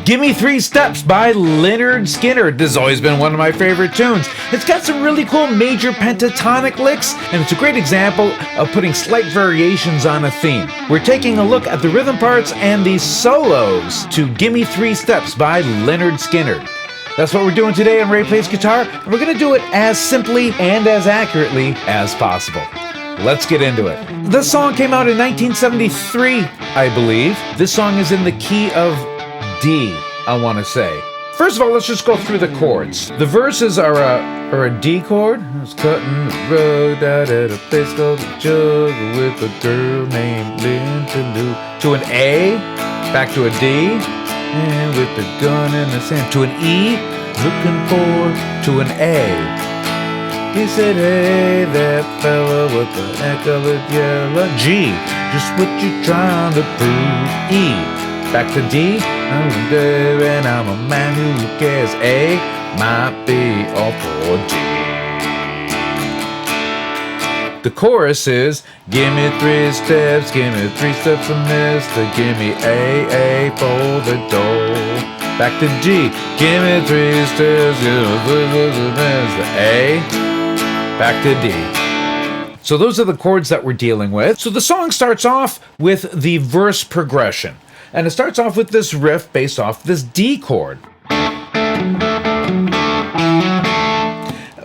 Gimme Three Steps by Lynyrd Skynyrd. This has always been one of my favorite tunes. It's got some really cool major pentatonic licks, and it's a great example of putting slight variations on a theme. We're taking a look at the rhythm parts and the solos to Gimme Three Steps by Lynyrd Skynyrd. That's what we're doing today on Ray Plays Guitar, and we're going to do it as simply and as accurately as possible. Let's get into it. This song came out in 1973, I believe. This song is in the key of D, I want to say. First of all, let's just go through the chords. The verses are a D chord. I was cutting the road out at a place called the Jug with a girl named Linda. To an A, back to a D, and with the gun in his hand. To an E, looking forward to an A. He said, hey, that fella, what the heck of it, yellow. G, just what you trying to prove. E, back to D, I'm there and I'm a man who cares. A, might be all for D. The chorus is, give me three steps, give me three steps of mister, give me A for the door. Back to G, give me three steps, give me three steps of mister, A. Back to D. So those are the chords that we're dealing with. So the song starts off with the verse progression. And it starts off with this riff based off this D chord. And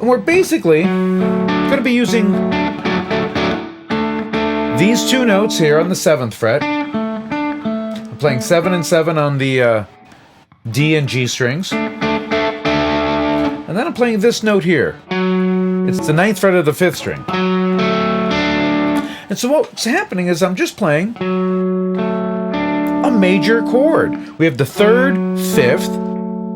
we're basically going to be using these two notes here on the 7th fret. I'm playing 7 and 7 on the D and G strings. And then I'm playing this note here. It's the 9th fret of the 5th string. And so what's happening is I'm just playing a major chord. We have the 3rd, 5th,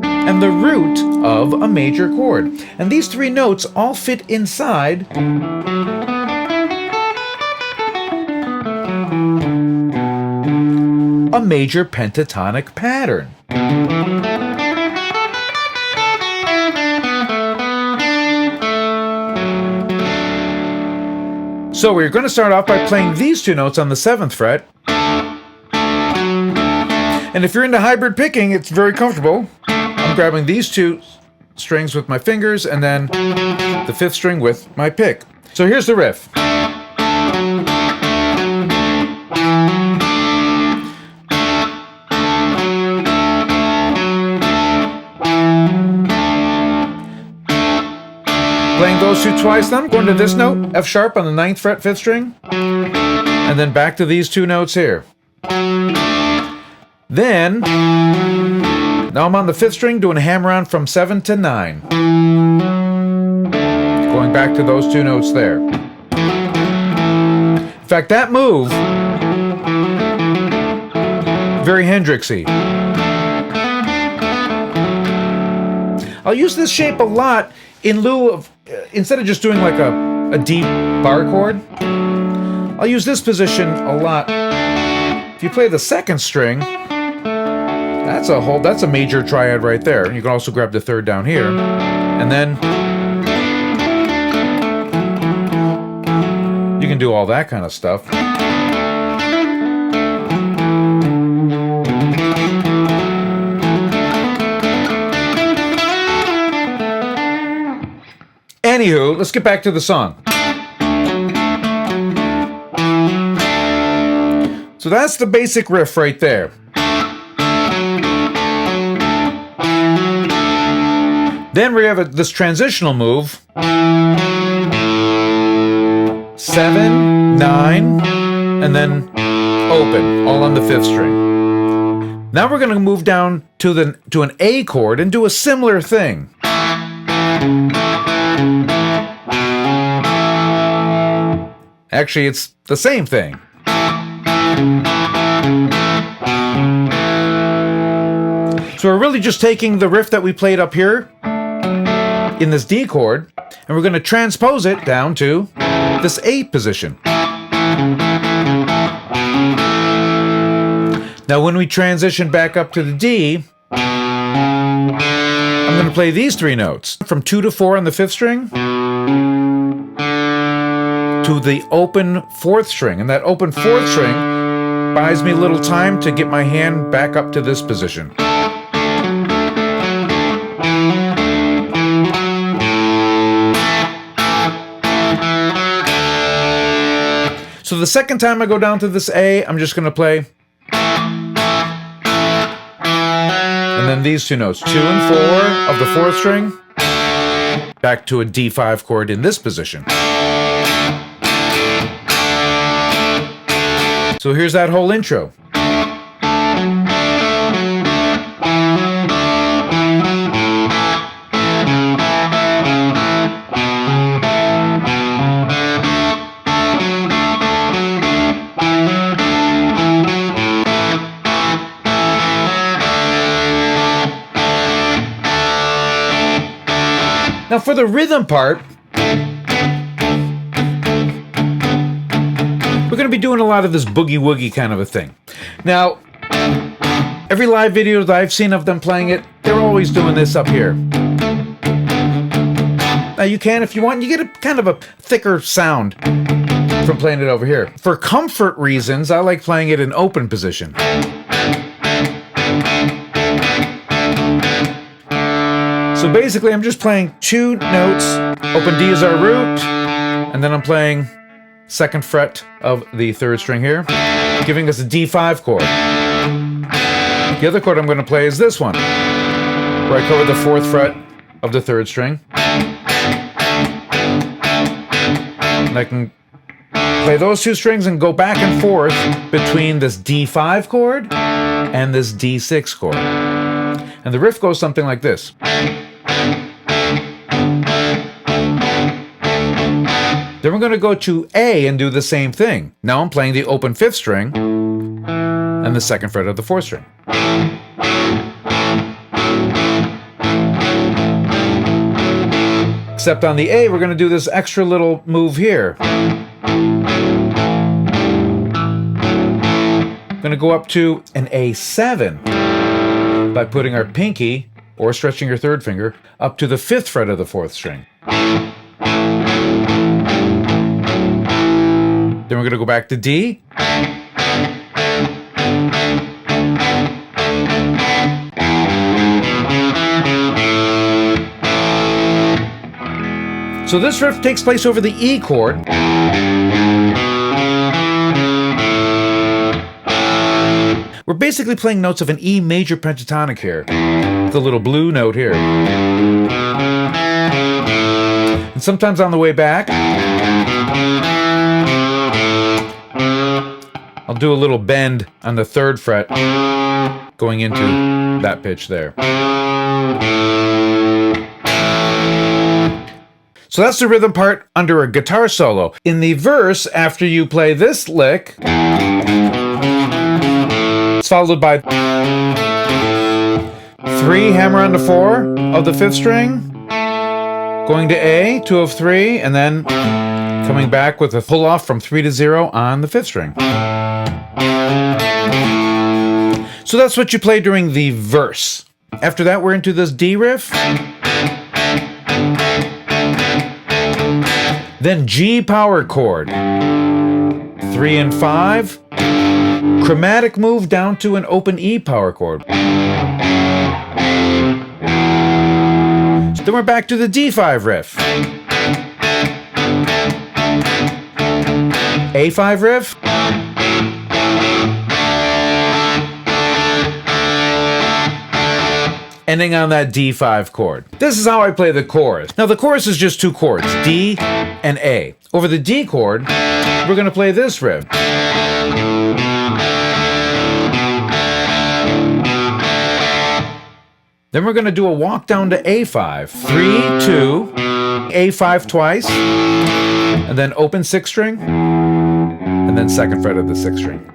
and the root of a major chord. And these three notes all fit inside a major pentatonic pattern. So we're going to start off by playing these two notes on the 7th fret. And if you're into hybrid picking, it's very comfortable. I'm grabbing these two strings with my fingers and then the 5th string with my pick. So here's the riff. Playing those two twice, then I'm going to this note, F sharp on the 9th fret, 5th string, and then back to these two notes here. Then, now I'm on the 5th string doing a hammer on from 7 to 9. Going back to those two notes there. In fact, that move, very Hendrixy. I'll use this shape a lot in lieu of, instead of just doing like a D bar chord, I'll use this position a lot. If you play the 2nd string, that's a major triad right there. You can also grab the 3rd down here, and then you can do all that kind of stuff. Anywho, let's get back to the song. So that's the basic riff right there. Then we have this transitional move. 7, 9, and then open, all on the 5th string. Now we're going to move down to an A chord and do a similar thing. Actually, it's the same thing. So we're really just taking the riff that we played up here in this D chord, and we're going to transpose it down to this A position. Now when we transition back up to the D, I'm going to play these three notes. From 2 to 4 on the 5th string, to the open 4th string. And that open 4th string buys me a little time to get my hand back up to this position. So the second time I go down to this A, I'm just going to play. And then these two notes, 2 and 4 of the 4th string, back to a D5 chord in this position. So here's that whole intro. Now for the rhythm part, we're going to be doing a lot of this boogie-woogie kind of a thing. Now, every live video that I've seen of them playing it, they're always doing this up here. Now you can, if you want, you get a kind of a thicker sound from playing it over here. For comfort reasons, I like playing it in open position. So basically, I'm just playing 2 notes. Open D is our root, and then I'm playing 2nd fret of the 3rd string here, giving us a D5 chord. The other chord I'm going to play is this one, where I cover the 4th fret of the 3rd string. And I can play those 2 strings and go back and forth between this D5 chord and this D6 chord. And the riff goes something like this. Then we're going to go to A and do the same thing. Now I'm playing the open 5th string and the 2nd fret of the 4th string. Except on the A, we're going to do this extra little move here. I'm going to go up to an A7 by putting our pinky, or stretching your 3rd finger, up to the 5th fret of the 4th string. Then we're going to go back to D. So this riff takes place over the E chord. We're basically playing notes of an E major pentatonic here. The little blue note here. And sometimes on the way back, I'll do a little bend on the 3rd fret going into that pitch there. So that's the rhythm part under a guitar solo. In the verse, after you play this lick, it's followed by 3 hammer on the 4 of the 5th string, going to A, 2 of 3, and then coming back with a pull off from 3 to 0 on the 5th string. So that's what you play during the verse. After that, we're into this D riff. Then G power chord. 3 and 5. Chromatic move down to an open E power chord. So then we're back to the D5 riff. A5 riff. Ending on that D5 chord. This is how I play the chorus. Now the chorus is just 2 chords, D and A. Over the D chord, we're going to play this riff. Then we're going to do a walk down to A5. 3, 2, A5 twice, and then open 6th string, and then 2nd fret of the 6th string.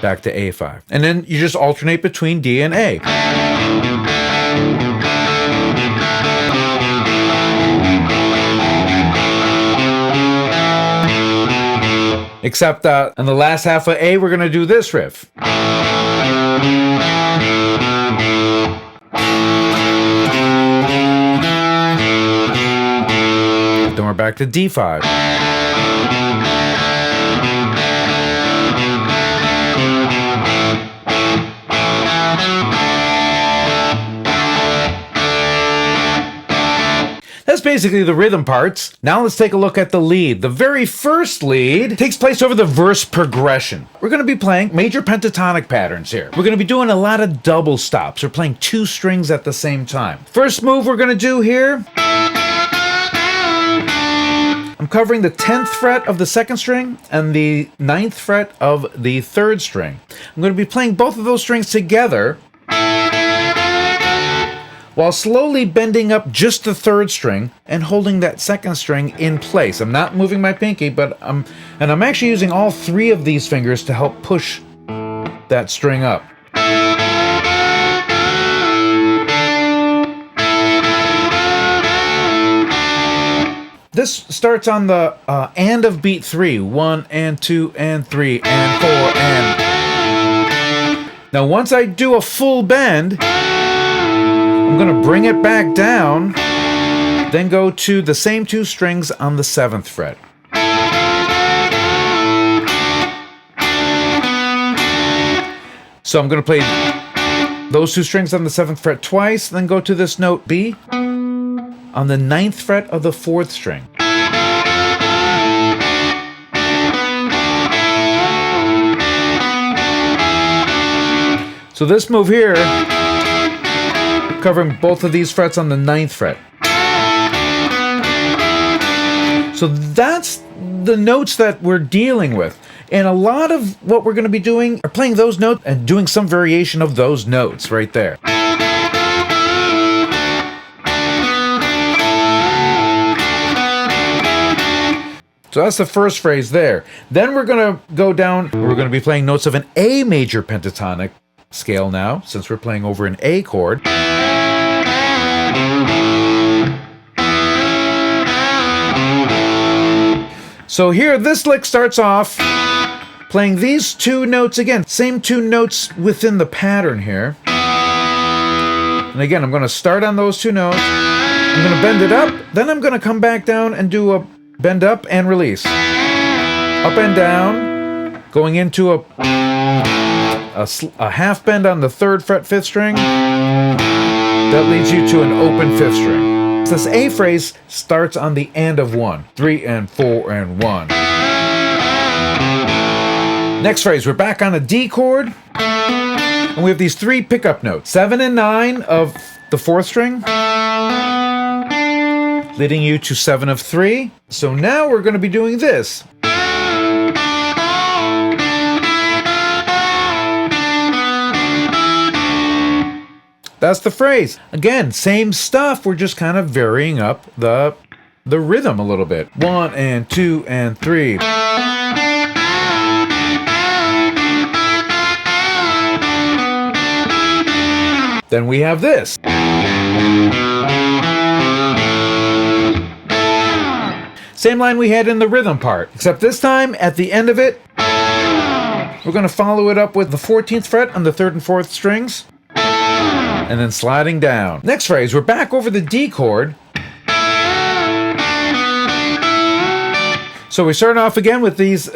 Back to A5. And then you just alternate between D and A. Except on the last half of A, we're going to do this riff. Then we're back to D5. That's basically the rhythm parts. Now let's take a look at the lead. The very first lead takes place over the verse progression. We're going to be playing major pentatonic patterns here. We're going to be doing a lot of double stops. We're playing two strings at the same time. First move we're going to do here, I'm covering the 10th fret of the second string and the 9th fret of the third string. I'm going to be playing both of those strings together while slowly bending up just the third string and holding that second string in place. I'm not moving my pinky, but I'm actually using all three of these fingers to help push that string up. This starts on the and of beat 3. 1 and 2 and 3 and 4 and. Now once I do a full bend, I'm going to bring it back down, then go to the same two strings on the 7th fret. So I'm going to play those two strings on the 7th fret twice, then go to this note B on the 9th fret of the 4th string. So this move here, covering both of these frets on the 9th fret. So that's the notes that we're dealing with. And a lot of what we're going to be doing are playing those notes and doing some variation of those notes right there. So that's the first phrase there. Then we're going to go down, we're going to be playing notes of an A major pentatonic scale now, since we're playing over an A chord. So here, this lick starts off playing these two notes again. Same two notes within the pattern here. And again, I'm going to start on those two notes. I'm going to bend it up. Then I'm going to come back down and do a bend up and release. Up and down. Going into a half bend on the 3rd fret 5th string. That leads you to an open 5th string. This A phrase starts on the and of 1. 3 and 4 and 1. Next phrase, we're back on a D chord. And we have these 3 pickup notes. 7 and 9 of the 4th string, leading you to 7 of 3. So now we're going to be doing this. That's the phrase. Again, same stuff. We're just kind of varying up the rhythm a little bit. 1 and 2 and 3. Then we have this. Same line we had in the rhythm part, except this time at the end of it, we're going to follow it up with the 14th fret on the 3rd and 4th strings. And then sliding down. Next phrase, we're back over the D chord. So we start off again with these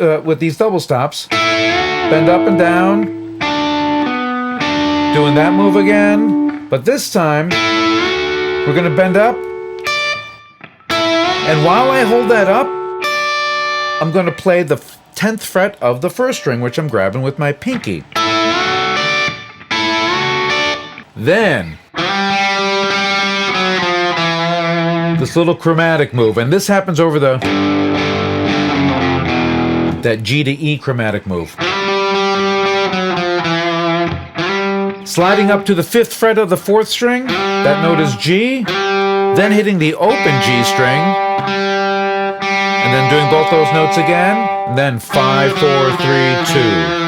double stops. Bend up and down. Doing that move again. But this time, we're going to bend up. And while I hold that up, I'm going to play the 10th fret of the 1st string, which I'm grabbing with my pinky. Then, this little chromatic move, and this happens over that G to E chromatic move. Sliding up to the 5th fret of the 4th string, that note is G, then hitting the open G string, and then doing both those notes again, and then 5, 4, 3, 2.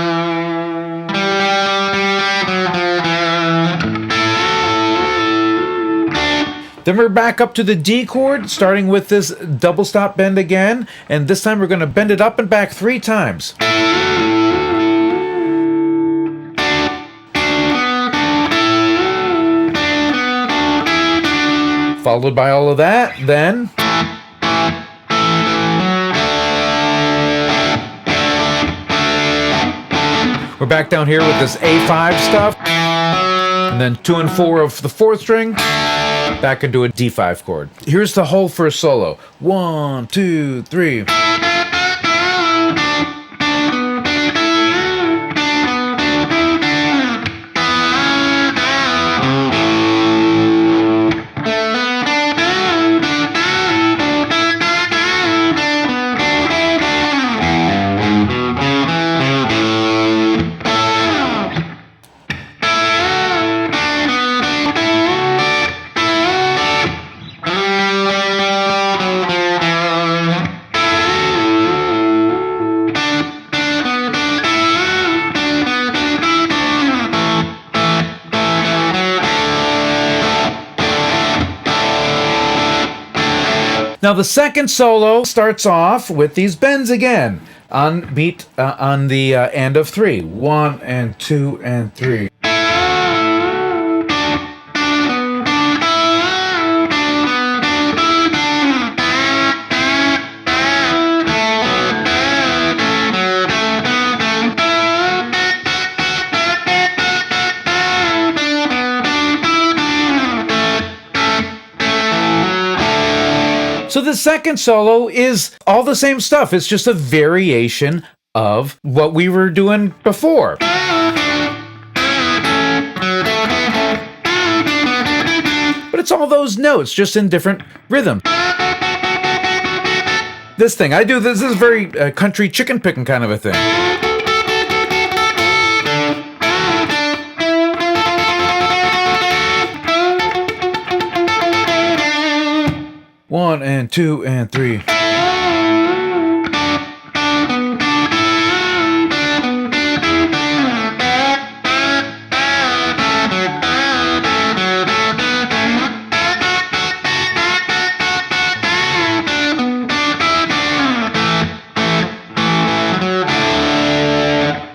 Then we're back up to the D chord, starting with this double stop bend again, and this time we're going to bend it up and back 3 times. Followed by all of that, then we're back down here with this A5 stuff, and then 2 and 4 of the 4th string. back into a D5 chord. Here's the whole first solo. 1, 2, 3. Now the second solo starts off with these bends again on beat on the end of 3. 1 and 2 and 3. So the second solo is all the same stuff. It's just a variation of what we were doing before. But it's all those notes, just in different rhythm. This thing, I do this is very country chicken picking kind of a thing. 1 and 2 and 3.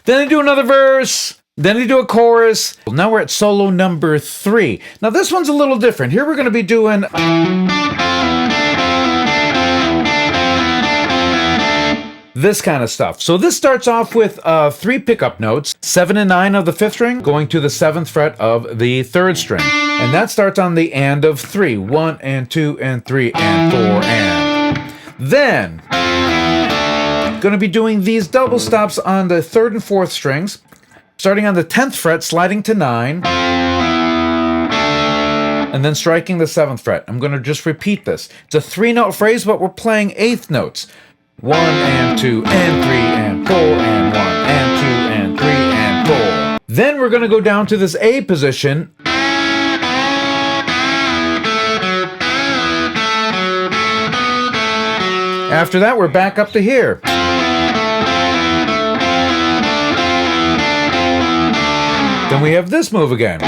Then I do another verse. Then I do a chorus. Now we're at solo number 3. Now this one's a little different. Here we're going to be doing this kind of stuff. So this starts off with 3 pickup notes, 7 and 9 of the 5th string, going to the 7th fret of the 3rd string. And that starts on the and of 3. 1 and 2 and 3 and 4 and. Then, going to be doing these double stops on the 3rd and 4th strings, starting on the 10th fret, sliding to 9, and then striking the 7th fret. I'm going to just repeat this. It's a 3-note phrase, but we're playing 8th notes. 1 and 2 and 3 and 4 and 1 and 2 and 3 and 4. Then we're going to go down to this A position. After that, we're back up to here. Then we have this move again.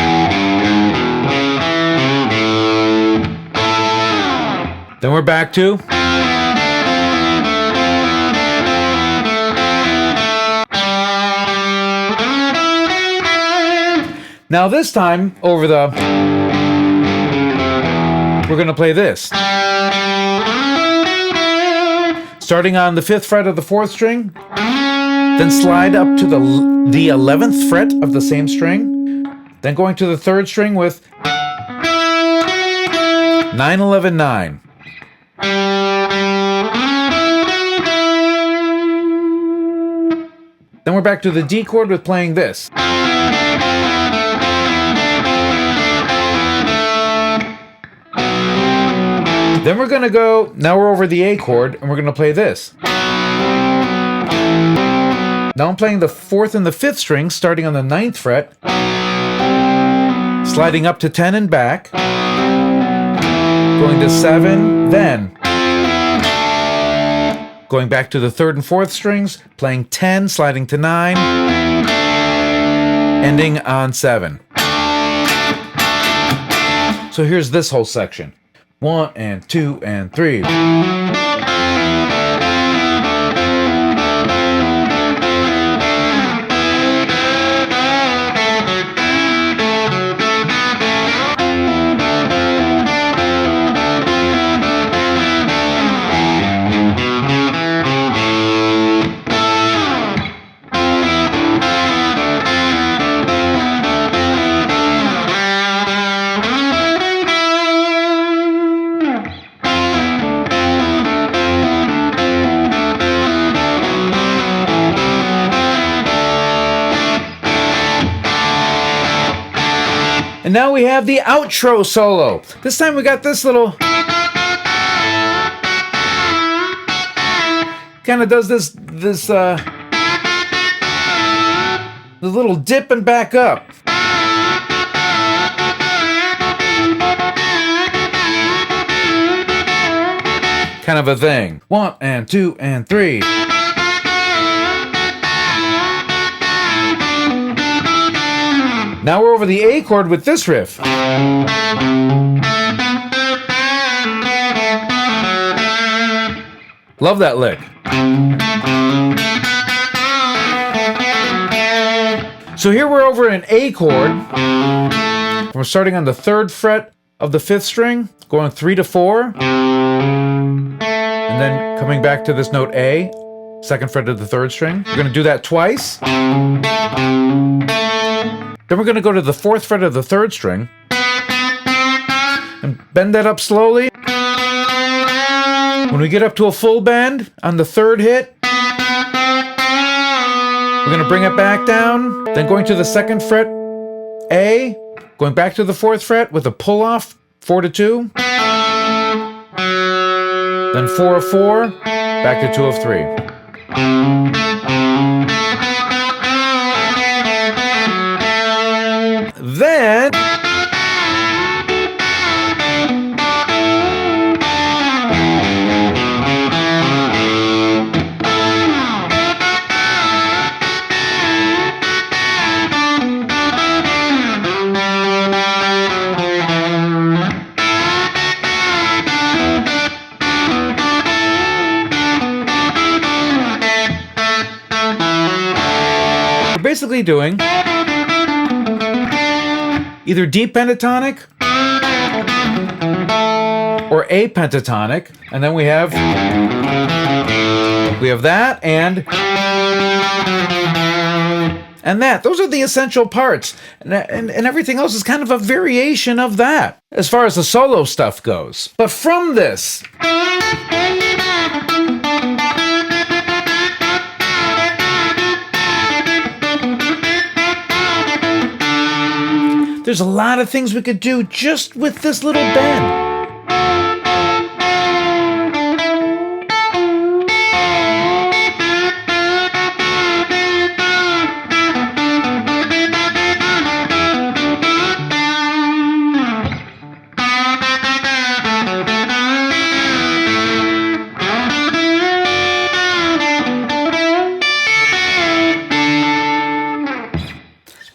Then we're back to. Now this time, over the, we're going to play this. Starting on the 5th fret of the 4th string, then slide up to the 11th fret of the same string, then going to the 3rd string with 9, 11, 9. Then we're back to the D chord with playing this. Then we're going to go, now we're over the A chord, and we're going to play this. Now I'm playing the 4th and the 5th strings, starting on the 9th fret, sliding up to 10 and back, going to 7, then going back to the 3rd and 4th strings, playing 10, sliding to 9, ending on 7. So here's this whole section. 1 and 2 and 3. And now we have the outro solo. This time we got this little... kind of does this little dip and back up. Kind of a thing. 1 and 2 and 3. Now we're over the A chord with this riff. Love that lick. So here we're over an A chord. We're starting on the 3rd fret of the 5th string, going 3 to 4. And then coming back to this note A, 2nd fret of the 3rd string. We're going to do that twice. Then we're going to go to the 4th fret of the 3rd string and bend that up slowly. When we get up to a full bend on the 3rd hit, we're going to bring it back down, then going to the 2nd fret A, going back to the 4th fret with a pull off, 4 to 2. Then 4 of 4, back to 2 of 3. Then... basically doing either D pentatonic or A pentatonic, and then we have that and that. Those are the essential parts, and everything else is kind of a variation of that as far as the solo stuff goes. But from this, there's a lot of things we could do just with this little bend.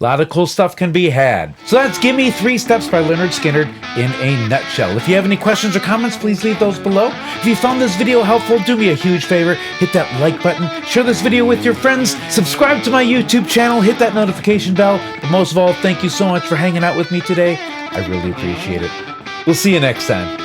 A lot of cool stuff can be had. So that's Gimme 3 Steps by Lynyrd Skynyrd in a nutshell. If you have any questions or comments, please leave those below. If you found this video helpful, do me a huge favor. Hit that like button, share this video with your friends, subscribe to my YouTube channel, hit that notification bell. But most of all, thank you so much for hanging out with me today. I really appreciate it. We'll see you next time.